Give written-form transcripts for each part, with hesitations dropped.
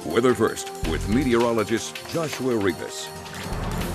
Weather First with meteorologist Joshua Rivas.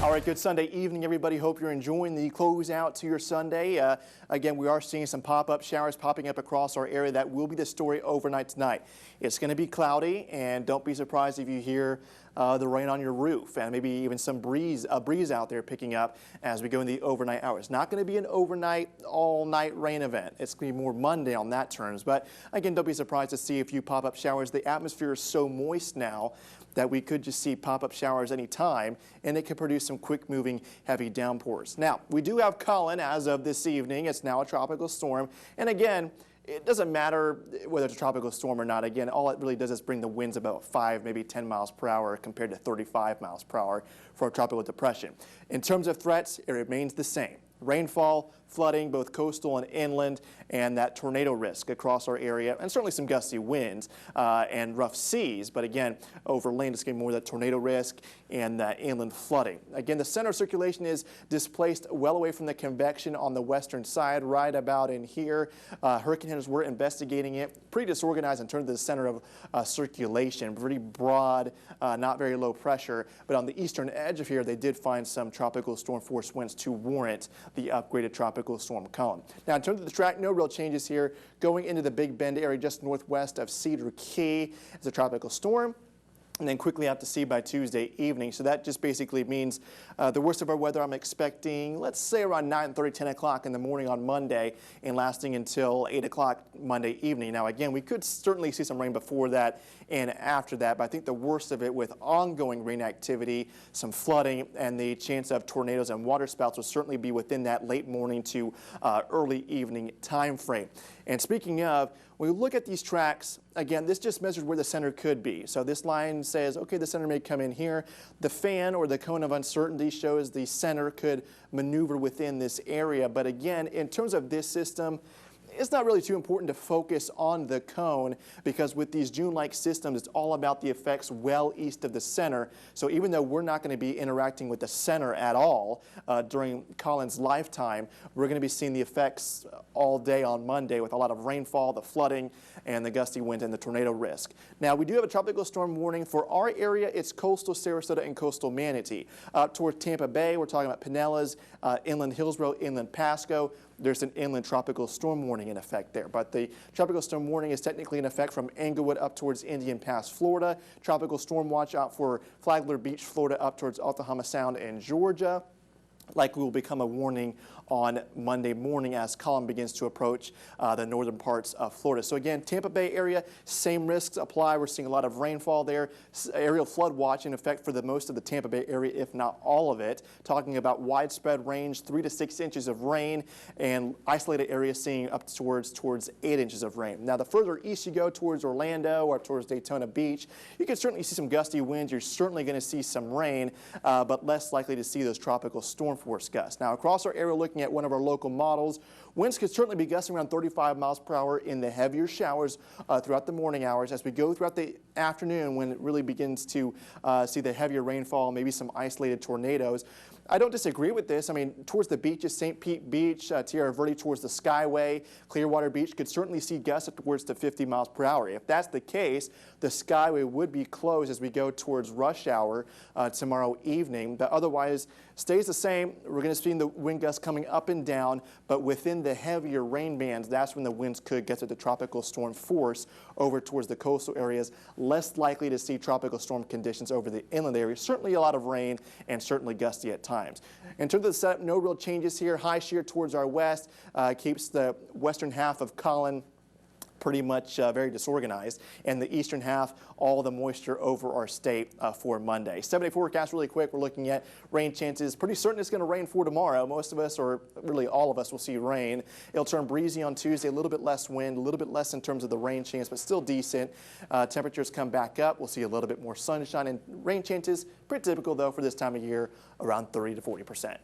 All right, good Sunday evening, everybody. Hope you're enjoying the closeout to your Sunday. Again, we are seeing some pop-up showers popping up across our area. That will be the story overnight tonight. It's going to be cloudy, and don't be surprised if you hear the rain on your roof and maybe even some breeze out there picking up as we go in the overnight hours. Not going to be an overnight, all-night rain event. It's going to be more Monday on that terms. But again, don't be surprised to see a few pop-up showers. The atmosphere is so moist now that we could just see pop-up showers anytime, and it could produce some quick-moving heavy downpours. Now, we do have Colin as of this evening. It's now a tropical storm, and again, it doesn't matter whether it's a tropical storm or not. Again, all it really does is bring the winds about 5, maybe 10 miles per hour compared to 35 miles per hour for a tropical depression. In terms of threats, it remains the same. Rainfall, flooding, both coastal and inland, and that tornado risk across our area, and certainly some gusty winds and rough seas. But again, over land, it's going to be more that tornado risk and that inland flooding. Again, the center of circulation is displaced well away from the convection on the western side, right about in here. Hurricane hunters were investigating it. Pretty disorganized in terms of the center of circulation. Pretty broad, not very low pressure. But on the eastern edge of here, they did find some tropical storm force winds to warrant the upgraded tropical storm cone. Now, in terms of the track, no real changes here. Going into the Big Bend area just northwest of Cedar Key is a tropical storm, and then quickly out to sea by Tuesday evening. So that just basically means the worst of our weather I'm expecting, let's say around 9:30, 10 o'clock in the morning on Monday and lasting until 8 o'clock Monday evening. Now again, we could certainly see some rain before that and after that, but I think the worst of it with ongoing rain activity, some flooding, and the chance of tornadoes and water spouts will certainly be within that late morning to early evening time frame. And speaking of, when we look at these tracks, again, this just measures where the center could be. So this line says, okay, the center may come in here. The fan or the cone of uncertainty shows the center could maneuver within this area. But again, in terms of this system, it's not really too important to focus on the cone because with these June-like systems, it's all about the effects well east of the center. So even though we're not going to be interacting with the center at all during Colin's lifetime, we're going to be seeing the effects all day on Monday with a lot of rainfall, the flooding, and the gusty wind and the tornado risk. Now, we do have a tropical storm warning. For our area, it's coastal Sarasota and coastal Manatee. Up toward Tampa Bay, we're talking about Pinellas, inland Hillsborough, inland Pasco. There's an inland tropical storm warning in effect there. But the tropical storm warning is technically in effect from Englewood up towards Indian Pass, Florida. Tropical storm watch out for Flagler Beach, Florida, up towards Altahama Sound in Georgia. Likely will become a warning on Monday morning as Colin begins to approach the northern parts of Florida. So again, Tampa Bay area, same risks apply. We're seeing a lot of rainfall there. Aerial flood watch in effect for the most of the Tampa Bay area, if not all of it. Talking about widespread range, 3 to 6 inches of rain, and isolated areas seeing up towards 8 inches of rain. Now, the further east you go towards Orlando or towards Daytona Beach, you can certainly see some gusty winds. You're certainly going to see some rain, but less likely to see those tropical storm force gusts. Now, across our area, looking at one of our local models, winds could certainly be gusting around 35 miles per hour in the heavier showers throughout the morning hours. As we go throughout the afternoon, when it really begins to see the heavier rainfall, maybe some isolated tornadoes. I don't disagree with this. I mean, towards the beaches, St. Pete Beach, Tierra Verde towards the Skyway, Clearwater Beach could certainly see gusts upwards to 50 miles per hour. If that's the case, the Skyway would be closed as we go towards rush hour tomorrow evening. But otherwise, stays the same. We're going to see the wind gusts coming up and down, but within the heavier rain bands, that's when the winds could get to the tropical storm force over towards the coastal areas. Less likely to see tropical storm conditions over the inland areas. Certainly a lot of rain and certainly gusty at times. In terms of the setup, no real changes here. High shear towards our west keeps the western half of Colin pretty much very disorganized, and the eastern half, all the moisture over our state for Monday. 7-day forecast really quick. We're looking at rain chances. Pretty certain it's going to rain for tomorrow. Most of us, or really all of us, will see rain. It'll turn breezy on Tuesday, a little bit less wind, a little bit less in terms of the rain chance, but still decent. Temperatures come back up. We'll see a little bit more sunshine, and rain chances, pretty typical though for this time of year, around 30 to 40%.